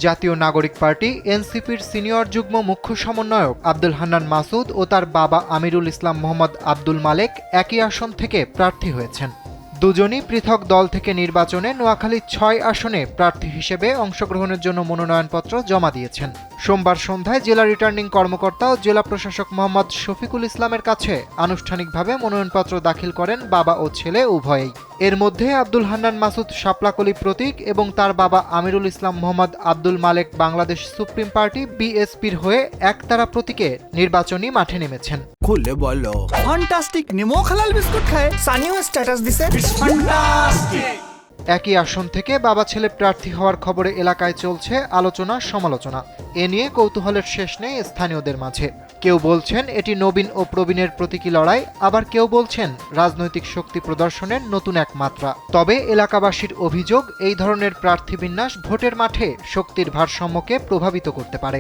জাতীয় নাগরিক পার্টি এনসিপির সিনিয়র যুগ্ম মুখ্য সমন্বয়ক আব্দুল হান্নান মাসুদ ও তার বাবা আমিরুল ইসলাম মোহাম্মদ আব্দুল মালেক একই আসন থেকে প্রার্থী হয়েছেন। দুজনই পৃথক দল থেকে নির্বাচনে নোয়াখালী ৬ আসনে প্রার্থী হিসেবে অংশগ্রহণের জন্য মনোনয়নপত্র জমা দিয়েছেন। সোমবার সন্ধ্যায় জেলা রিটার্নিং কর্মকর্তা ও জেলা প্রশাসক মোহাম্মদ শফিকুল ইসলামের কাছে আনুষ্ঠানিকভাবে মনোনয়নপত্র দাখিল করেন বাবা ও ছেলে উভয়েই। এর মধ্যে আব্দুল হান্নান মাসুদ শাপলাকলি প্রতীক এবং তার বাবা আমিরুল ইসলাম মোহাম্মদ আব্দুল মালেক বাংলাদেশ সুপ্রিম পার্টি বিএসপির হয়ে একতারা প্রতীকে নির্বাচনী মাঠে নেমেছেন। খুলে বলো ফ্যান্টাস্টিক নিমো খালাল বিস্কুট খায় সানিও স্ট্যাটাস দিছে ফ্যান্টাস্টিক। একই আসন থেকে বাবা ছেলে প্রার্থী হওয়ার খবরে এলাকায় চলছে আলোচনা সমালোচনা। এ নিয়ে কৌতূহলের শেষ নেই স্থানীয়দের মাঝে। কেউ বলছেন এটি নবীন ও প্রবীণের প্রতীকী লড়াই, আবার কেউ বলছেন রাজনৈতিক শক্তি প্রদর্শনের নতুন এক মাত্রা। তবে এলাকাবাসীর অভিযোগ, এই ধরনের প্রার্থী বিন্যাস ভোটের মাঠে শক্তির ভারসাম্যকে প্রভাবিত করতে পারে।